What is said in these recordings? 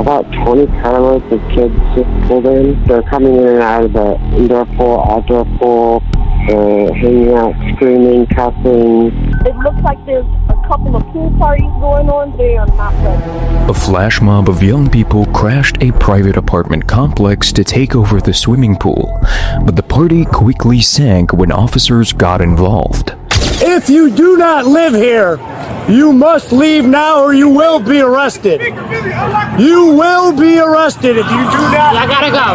about 20 carloads of kids just pulled in. They're coming in and out of the indoor pool, outdoor pool, hanging out, screaming, cussing. It looks like there's a couple of pool parties going on. They are not ready. A flash mob of young people crashed a private apartment complex to take over the swimming pool, but the party quickly sank when officers got involved. If you do not live here, you must leave now or you will be arrested. You will be arrested if you do not. I gotta go.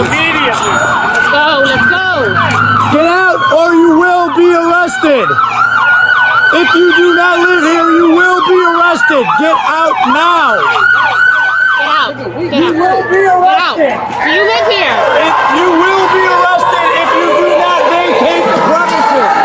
Immediately. Let's go, let's go. Get out or you will be arrested. If you do not live here, you will be arrested. Get out now. Get out. Get You out. will be Get out. arrested. Do you live here? You will be arrested if you do not vacate the premises.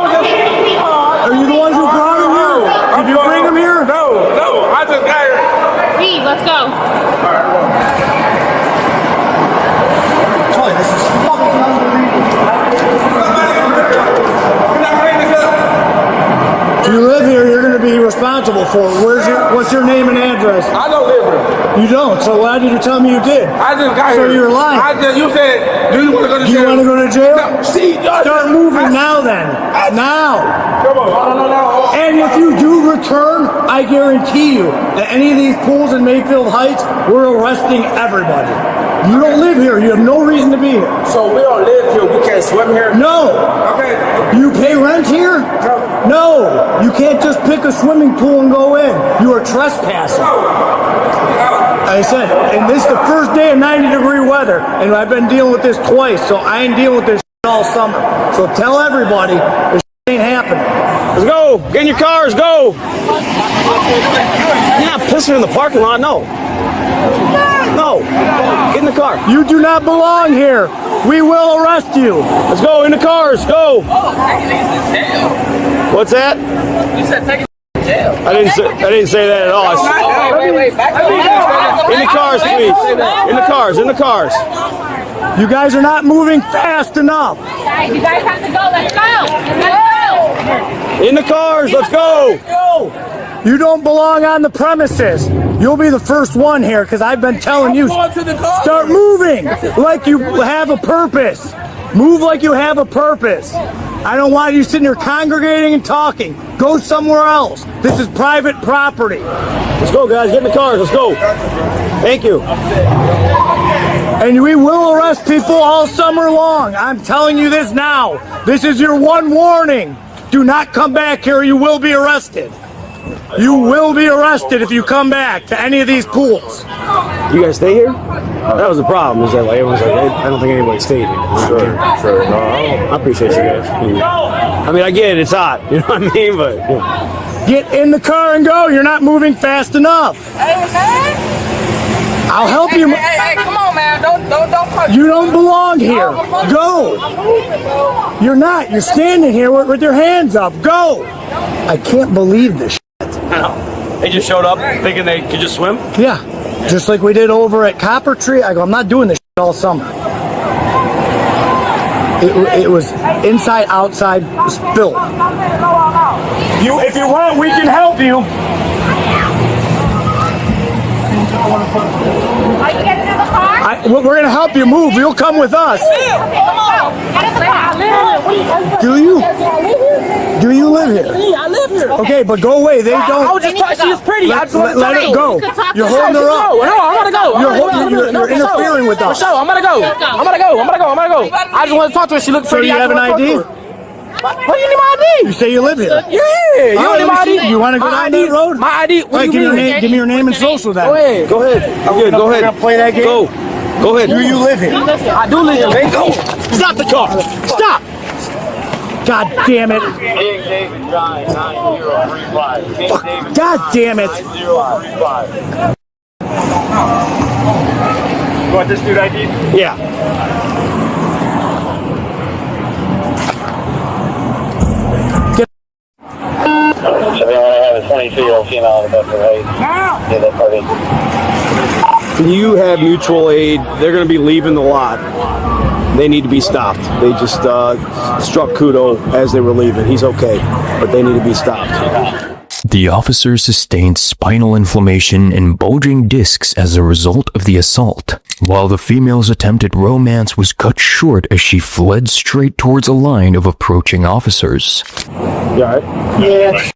Are you the ones who brought him here? Did you bring him here? No, I just got here. Reed, let's go. Charlie, this is fucking unbelievable. If you live here, you're going to be responsible for it. What's your name and address? I don't live here. You don't, so why did you tell me you did? I just got So here. you're lying. You said, do you want to go to Do jail? you want to go to jail? No, see, Start moving now then. Now. Come on. No. And if you do return, I guarantee you, at any of these pools in Mayfield Heights, we're arresting everybody. You don't live here. You have no reason to be here. So we don't live here. We can't swim here? No. Okay. You pay rent here? No. You can't just pick a swimming pool and go in. You are trespassing. I said, and this is the first day of 90-degree weather, and I've been dealing with this twice, so I ain't dealing with this all summer. So tell everybody this ain't happening. Let's go. Get in your cars. Go. You're not pissing in the parking lot. No. No. Get in the car. You do not belong here. We will arrest you. Let's go. In the cars. Go. What's that? You said take it to jail. I didn't say that at all. Wait. Back up. In the cars, please. In the cars. In the cars. You guys are not moving fast enough. Guys, you guys have to go. Let's go. Let's go. In the cars. Let's go. You don't belong on the premises. You'll be the first one here because I've been telling you. Start moving like you have a purpose. Move like you have a purpose. I don't want you sitting here congregating and talking. Go somewhere else. This is private property. Let's go, guys. Get in the cars. Let's go. Thank you. And we will arrest people all summer long. I'm telling you this now. This is your one warning. Do not come back here or you will be arrested. You will be arrested if you come back to any of these pools. You guys stay here? That was the problem. Is that like everyone's like, I don't think anybody stayed here. Sure. No, I appreciate you guys. I mean, I get it. It's hot. You know what I mean? But yeah. Get in the car and go. You're not moving fast enough. Hey, man. I'll help you. Hey, come on, man. Don't punch. You don't belong here. Go. You're not. You're standing here with your hands up. Go. I can't believe this. They just showed up thinking they could just swim? Yeah. Just like we did over at Copper Tree. I go, I'm not doing this all summer. It was inside, outside, spilled. If you want, we can help you. Are you getting in the car? We're going to help you move. You'll come with us. Come on. Get in the car. Do you? Do you live here? Yeah, I live here. Okay, but go away. They I don't. was just talking. She was pretty. I just want Let to it go. You're holding her up. No, I'm gonna go. You're interfering with us. For sure, I'm gonna go. I just want to talk to her. She looked So pretty. you have an ID? What do you need my ID? You say you live here. Yeah, you Oh, need my ID. You want to go My down ID. that road? My ID. All right, give me your name and social then. Go ahead. Go ahead. I'm good. Go ahead. We're gonna play that game? Go ahead. Do you live here? I do live here. Go. Stop the car. Stop. God damn it. King David Drive, 9035. King David God damn it. 9035. You want this dude ID? Yeah. So we want to have a 22-year-old female in the bus parade. Yeah, that party. You have mutual aid. They're going to be leaving the lot. They need to be stopped. They just struck Kudo as they were leaving. He's okay, but they need to be stopped. The officer sustained spinal inflammation and bulging discs as a result of the assault, while the female's attempted romance was cut short as she fled straight towards a line of approaching officers. You all right? Yeah.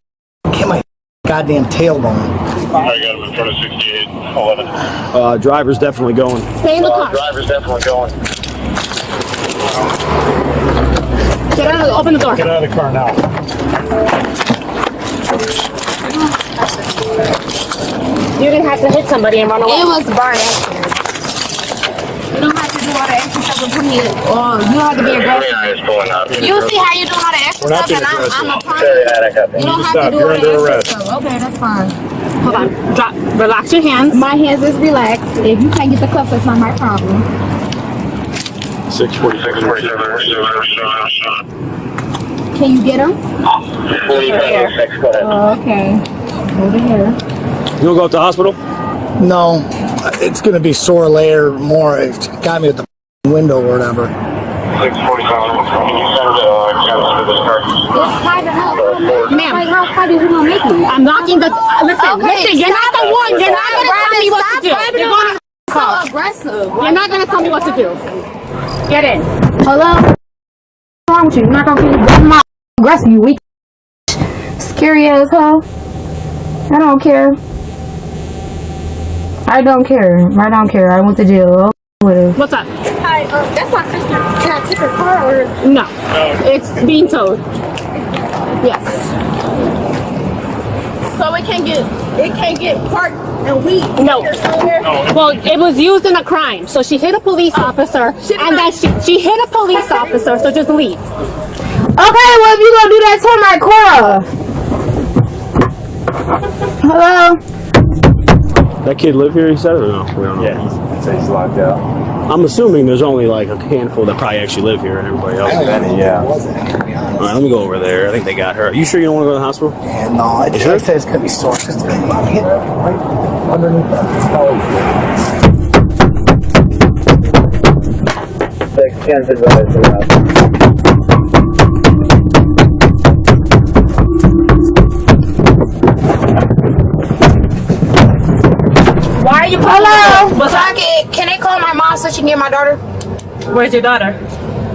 Get my goddamn tailbone. I got him in front of 6811. Driver's definitely going. Stay in the car. Driver's definitely going. Get out of the, open the door. Get out of the car now. You didn't have to hit somebody and run away. It was burning. You don't have to do all the extra stuff and put me. Oh, you don't have to be aggressive. You see how you do all the extra stuff and I'm a problem. You don't have to do all the extra stuff. Okay, that's fine. Hold on. Drop. Relax your hands. My hands is relaxed. If you can't get the cuffs, that's not my problem. 646. Can you get them? 46, go ahead. Oh, okay. Over here. You gonna go to the hospital? No, it's gonna be sore later more. It got me at the window or whatever. 647, can you send this car? It's tied up. Ma'am. Like, how tight is it gonna make me? I'm knocking the. Listen, you're not the one. You're not gonna tell me what to do. You're going to call. So aggressive. You're not gonna tell me what to do. Get in. Hello? What's wrong with you? You're not gonna keep my aggressive, you weak. Scary as hell. I don't care. I don't care. I don't care. I went to jail. What's up? Hi, that's my sister. Can I take her car or? No. It's being towed. Yes. So it can't get parked and we. No. Well, it was used in a crime. So she hit a police officer, and then she hit a police officer. So just leave. Okay, well, if you gonna do that, turn my car off. Hello? That kid live here, he said, or no? We don't know. Yeah, he said he's locked out. I'm assuming there's only like a handful that probably actually live here and everybody else. Yeah. Alright, let me go over there. I think they got her. You sure you don't want to go to the hospital? Yeah, no, it just says it's gonna be sore. Just hit right underneath that. Why are you calling? Hello? What's up? Can they call my mom so she can get my daughter? Where's your daughter?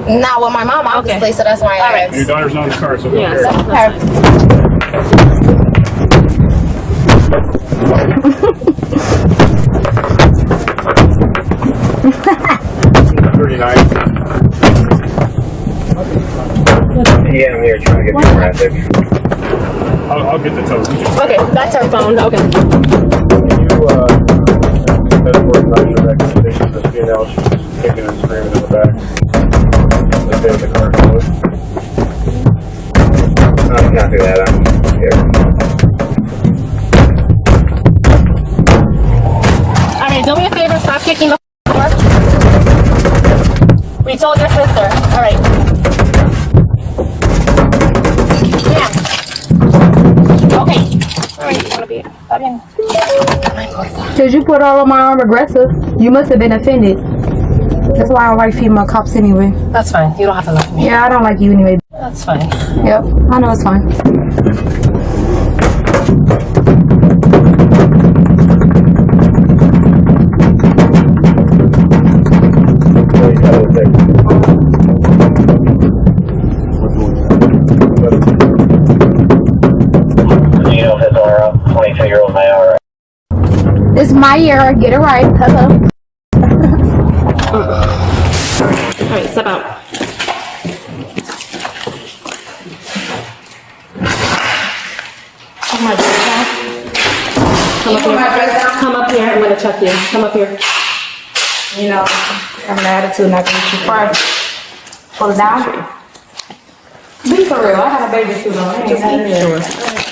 Not with my mom, obviously, so that's why I asked. Your daughter's not in the car, so go Yes. there. Yeah, I'm here trying to get the traffic. I'll get the tow. Okay, that's her phone. Okay. That's where not your recommendations of female, she's kicking and screaming in the back. They say the car closed. I can't do that, I'm here. Alright, do me a favor, stop kicking the door. We told your sister. Alright. Yeah. Okay. Alright, you wanna be in? Because you put all of my arm aggressive, you must have been offended. That's why I don't like female cops anyway. That's fine. You don't have to like me. Yeah, I don't like you anyway. That's fine. Yep, I know it's fine. You know, his our 22-year-old male, It's my year, get it right. Hello. Alright, step out. Come on, come up here. I'm gonna check you. Come up here. You know, I'm an attitude not going too far. Pull it down. Be for real, I had a baby suit on. Just be sure.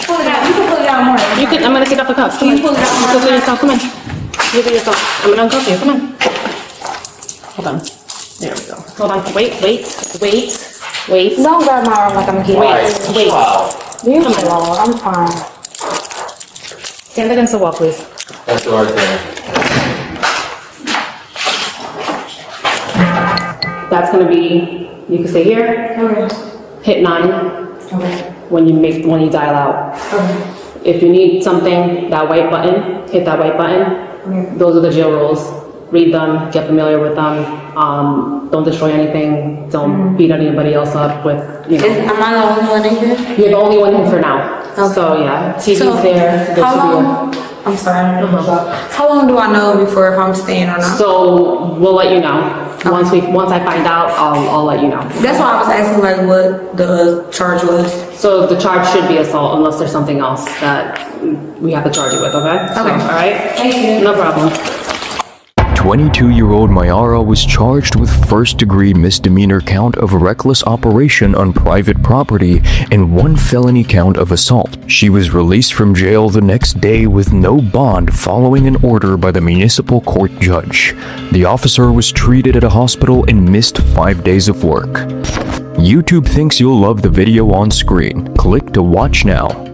Pull it down. You can pull it down more. You can. I'm gonna take off the cuffs. Come on. Pull it down. Go for yourself. Come on. You do yourself. I'm gonna uncuff you. Come on. Hold on. There we go. Hold on. Wait. Don't grab my arm like I'm a kid. Wait. Leave me alone. I'm fine. Stand against the wall, please. That's the right thing. That's gonna be, you can stay here. Okay. Hit 9 Okay. when you dial out. Okay. If you need something, that white button, hit that white button. Okay. Those are the jail rules. Read them, get familiar with them. Don't destroy anything. Don't beat anybody else up with, you know. Am I the only one in here? You're the only one here for now. Okay. So yeah, TV's So, there. There how should be long? I'm sorry. I don't know. How long do I know before if I'm staying or not? So we'll let you know. Once I find out, I'll let you know. That's why I was asking like what the charge was. So the charge should be assault unless there's something else that we have to charge you with, okay? So, Okay. all right? Thank you. No problem. 22-year-old Mayara was charged with first-degree misdemeanor count of reckless operation on private property and 1 felony count of assault. She was released from jail the next day with no bond following an order by the municipal court judge. The officer was treated at a hospital and missed 5 days of work. YouTube thinks you'll love the video on screen. Click to watch now.